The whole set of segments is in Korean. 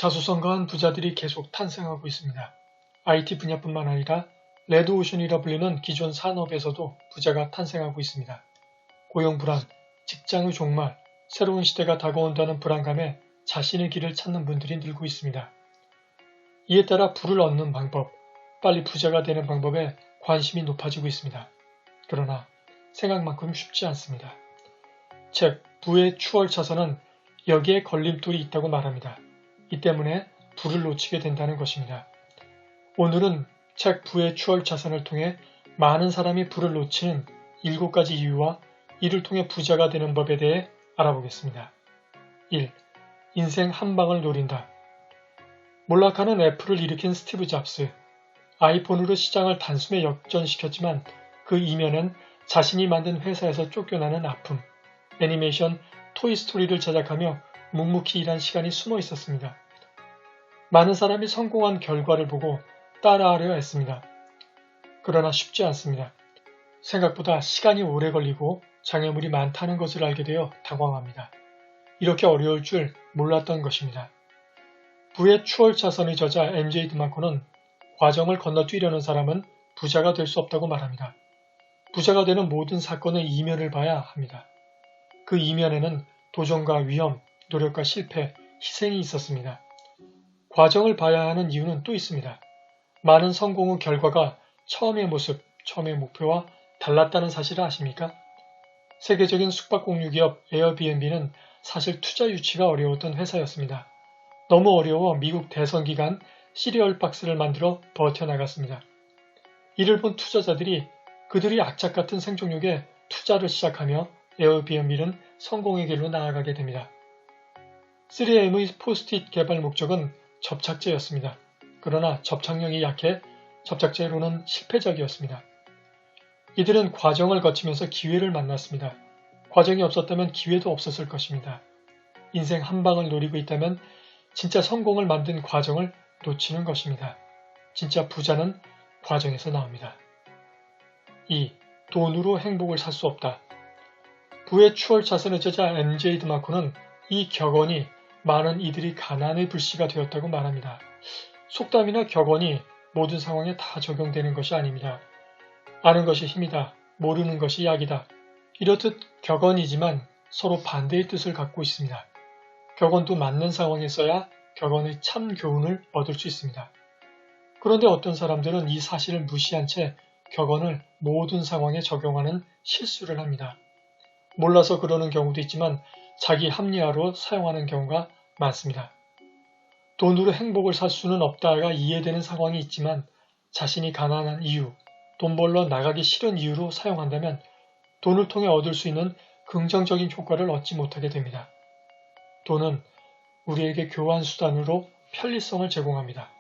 자수성가한 부자들이 계속 탄생하고 있습니다. IT 분야뿐만 아니라 레드오션이라 불리는 기존 산업에서도 부자가 탄생하고 있습니다. 고용 불안, 직장의 종말, 새로운 시대가 다가온다는 불안감에 자신의 길을 찾는 분들이 늘고 있습니다. 이에 따라 부를 얻는 방법, 빨리 부자가 되는 방법에 관심이 높아지고 있습니다. 그러나 생각만큼 쉽지 않습니다. 책 부의 추월차선은 여기에 걸림돌이 있다고 말합니다. 이 때문에 부를 놓치게 된다는 것입니다. 오늘은 책 부의 추월차선을 통해 많은 사람이 부를 놓치는 7가지 이유와 이를 통해 부자가 되는 법에 대해 알아보겠습니다. 1. 인생 한 방을 노린다. 몰락하는 애플을 일으킨 스티브 잡스. 아이폰으로 시장을 단숨에 역전시켰지만 그 이면엔 자신이 만든 회사에서 쫓겨나는 아픔, 애니메이션 토이스토리를 제작하며 묵묵히 일한 시간이 숨어 있었습니다. 많은 사람이 성공한 결과를 보고 따라하려 했습니다. 그러나 쉽지 않습니다. 생각보다 시간이 오래 걸리고 장애물이 많다는 것을 알게 되어 당황합니다. 이렇게 어려울 줄 몰랐던 것입니다. 부의 추월차선의 저자 MJ 드마코는 과정을 건너뛰려는 사람은 부자가 될 수 없다고 말합니다. 부자가 되는 모든 사건의 이면을 봐야 합니다. 그 이면에는 도전과 위험, 노력과 실패, 희생이 있었습니다. 과정을 봐야 하는 이유는 또 있습니다. 많은 성공의 결과가 처음의 모습, 처음의 목표와 달랐다는 사실을 아십니까? 세계적인 숙박공유기업 에어비앤비는 사실 투자 유치가 어려웠던 회사였습니다. 너무 어려워 미국 대선 기간 시리얼 박스를 만들어 버텨나갔습니다. 이를 본 투자자들이 그들이 악착 같은 생존력에 투자를 시작하며 에어비앤비는 성공의 길로 나아가게 됩니다. 3M의 포스트잇 개발 목적은 접착제였습니다. 그러나 접착력이 약해 접착제로는 실패적이었습니다. 이들은 과정을 거치면서 기회를 만났습니다. 과정이 없었다면 기회도 없었을 것입니다. 인생 한 방을 노리고 있다면 진짜 성공을 만든 과정을 놓치는 것입니다. 진짜 부자는 과정에서 나옵니다. 2. 돈으로 행복을 살 수 없다. 부의 추월차선의 저자 MJ 드마코는 이 격언이 많은 이들이 가난의 불씨가 되었다고 말합니다. 속담이나 격언이 모든 상황에 다 적용되는 것이 아닙니다. 아는 것이 힘이다. 모르는 것이 약이다. 이렇듯 격언이지만 서로 반대의 뜻을 갖고 있습니다. 격언도 맞는 상황에 써야 격언의 참 교훈을 얻을 수 있습니다. 그런데 어떤 사람들은 이 사실을 무시한 채 격언을 모든 상황에 적용하는 실수를 합니다. 몰라서 그러는 경우도 있지만 자기 합리화로 사용하는 경우가 많습니다. 돈으로 행복을 살 수는 없다가 이해되는 상황이 있지만 자신이 가난한 이유, 돈 벌러 나가기 싫은 이유로 사용한다면 돈을 통해 얻을 수 있는 긍정적인 효과를 얻지 못하게 됩니다. 돈은 우리에게 교환수단으로 편리성을 제공합니다.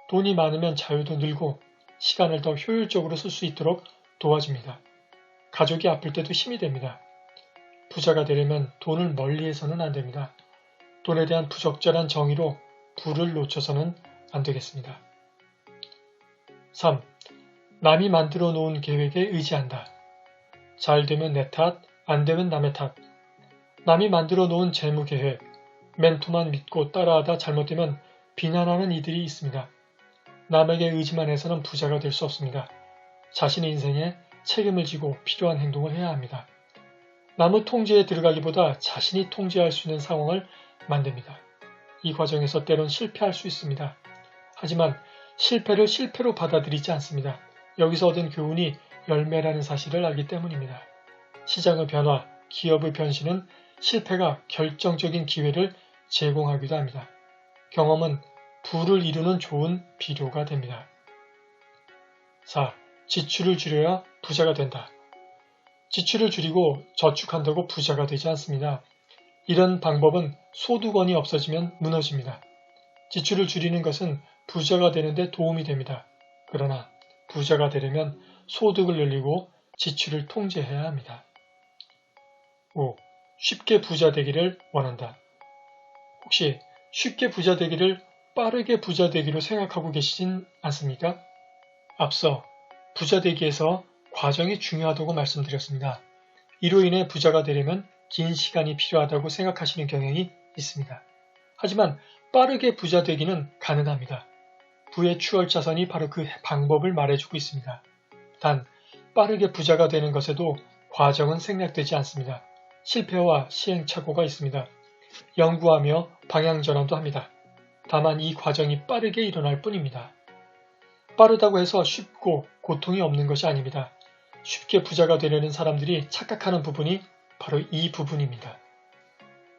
돈이 많으면 자유도 늘고 시간을 더 효율적으로 쓸 수 있도록 도와줍니다. 가족이 아플 때도 힘이 됩니다. 부자가 되려면 돈을 멀리해서는 안 됩니다. 돈에 대한 부적절한 정의로 부를 놓쳐서는 안 되겠습니다. 3. 남이 만들어 놓은 계획에 의지한다. 잘 되면 내 탓, 안 되면 남의 탓. 남이 만들어 놓은 재무계획, 멘토만 믿고 따라하다 잘못되면 비난하는 이들이 있습니다. 남에게 의지만 해서는 부자가 될 수 없습니다. 자신의 인생에 책임을 지고 필요한 행동을 해야 합니다. 남의 통제에 들어가기보다 자신이 통제할 수 있는 상황을 만듭니다. 이 과정에서 때론 실패할 수 있습니다. 하지만 실패를 실패로 받아들이지 않습니다. 여기서 얻은 교훈이 열매라는 사실을 알기 때문입니다. 시장의 변화, 기업의 변신은 실패가 결정적인 기회를 제공하기도 합니다. 경험은 부를 이루는 좋은 비료가 됩니다. 4. 지출을 줄여야 부자가 된다. 지출을 줄이고 저축한다고 부자가 되지 않습니다. 이런 방법은 소득원이 없어지면 무너집니다. 지출을 줄이는 것은 부자가 되는데 도움이 됩니다. 그러나 부자가 되려면 소득을 늘리고 지출을 통제해야 합니다. 5. 쉽게 부자 되기를 원한다. 혹시 쉽게 부자 되기를 빠르게 부자 되기로 생각하고 계시진 않습니까? 앞서 부자 되기에서 과정이 중요하다고 말씀드렸습니다. 이로 인해 부자가 되려면 긴 시간이 필요하다고 생각하시는 경향이 있습니다. 하지만 빠르게 부자 되기는 가능합니다. 부의 추월자선이 바로 그 방법을 말해주고 있습니다. 단, 빠르게 부자가 되는 것에도 과정은 생략되지 않습니다. 실패와 시행착오가 있습니다. 연구하며 방향전환도 합니다. 다만 이 과정이 빠르게 일어날 뿐입니다. 빠르다고 해서 쉽고 고통이 없는 것이 아닙니다. 쉽게 부자가 되려는 사람들이 착각하는 부분이 바로 이 부분입니다.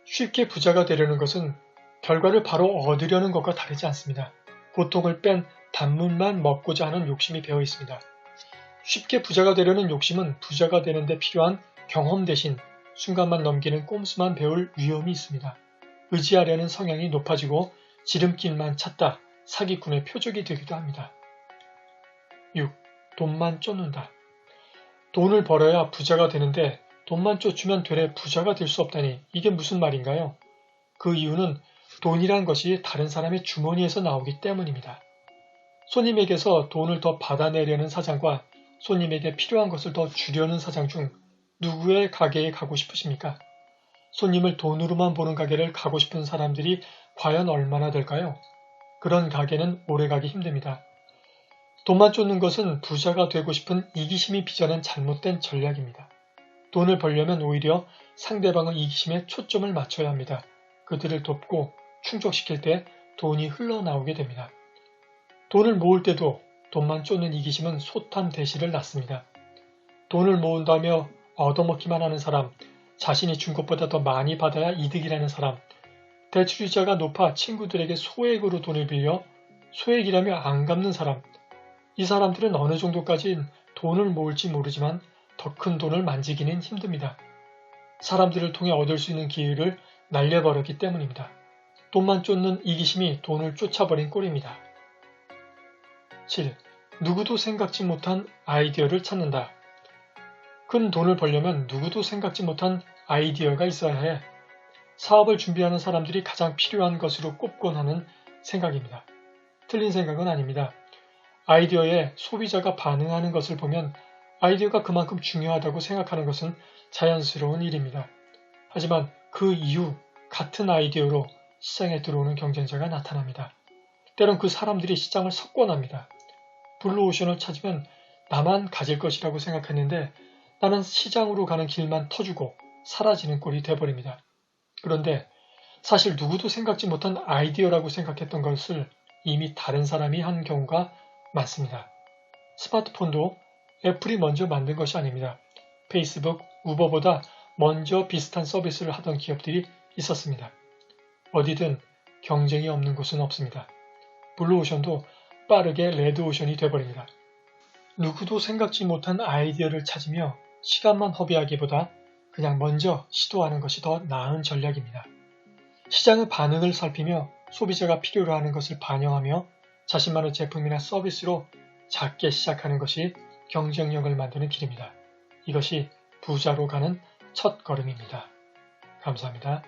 쉽게 부자가 되려는 것은 결과를 바로 얻으려는 것과 다르지 않습니다. 고통을 뺀 단물만 먹고자 하는 욕심이 배어 있습니다. 쉽게 부자가 되려는 욕심은 부자가 되는데 필요한 경험 대신 순간만 넘기는 꼼수만 배울 위험이 있습니다. 의지하려는 성향이 높아지고 지름길만 찾다 사기꾼의 표적이 되기도 합니다. 6. 돈만 쫓는다. 돈을 벌어야 부자가 되는데 돈만 쫓으면 되레 부자가 될 수 없다니 이게 무슨 말인가요? 그 이유는 돈이란 것이 다른 사람의 주머니에서 나오기 때문입니다. 손님에게서 돈을 더 받아내려는 사장과 손님에게 필요한 것을 더 주려는 사장 중 누구의 가게에 가고 싶으십니까? 손님을 돈으로만 보는 가게를 가고 싶은 사람들이 과연 얼마나 될까요? 그런 가게는 오래가기 힘듭니다. 돈만 쫓는 것은 부자가 되고 싶은 이기심이 빚어낸 잘못된 전략입니다. 돈을 벌려면 오히려 상대방의 이기심에 초점을 맞춰야 합니다. 그들을 돕고 충족시킬 때 돈이 흘러나오게 됩니다. 돈을 모을 때도 돈만 쫓는 이기심은 소탐대실을 낳습니다. 돈을 모은다며 얻어먹기만 하는 사람, 자신이 준 것보다 더 많이 받아야 이득이라는 사람, 대출이자가 높아 친구들에게 소액으로 돈을 빌려 소액이라며 안 갚는 사람, 이 사람들은 어느 정도까지 돈을 모을지 모르지만 더 큰 돈을 만지기는 힘듭니다. 사람들을 통해 얻을 수 있는 기회를 날려버렸기 때문입니다. 돈만 쫓는 이기심이 돈을 쫓아버린 꼴입니다. 7. 누구도 생각지 못한 아이디어를 찾는다. 큰 돈을 벌려면 누구도 생각지 못한 아이디어가 있어야 해. 사업을 준비하는 사람들이 가장 필요한 것으로 꼽곤 하는 생각입니다. 틀린 생각은 아닙니다. 아이디어에 소비자가 반응하는 것을 보면 아이디어가 그만큼 중요하다고 생각하는 것은 자연스러운 일입니다. 하지만 그 이후 같은 아이디어로 시장에 들어오는 경쟁자가 나타납니다. 때론 그 사람들이 시장을 석권합니다. 블루오션을 찾으면 나만 가질 것이라고 생각했는데 나는 시장으로 가는 길만 터주고 사라지는 꼴이 돼버립니다. 그런데 사실 누구도 생각지 못한 아이디어라고 생각했던 것을 이미 다른 사람이 한 경우가 많습니다. 스마트폰도 애플이 먼저 만든 것이 아닙니다. 페이스북, 우버보다 먼저 비슷한 서비스를 하던 기업들이 있었습니다. 어디든 경쟁이 없는 곳은 없습니다. 블루오션도 빠르게 레드오션이 돼버립니다. 누구도 생각지 못한 아이디어를 찾으며 시간만 허비하기보다 그냥 먼저 시도하는 것이 더 나은 전략입니다. 시장의 반응을 살피며 소비자가 필요로 하는 것을 반영하며 자신만의 제품이나 서비스로 작게 시작하는 것이 경쟁력을 만드는 길입니다. 이것이 부자로 가는 첫 걸음입니다. 감사합니다.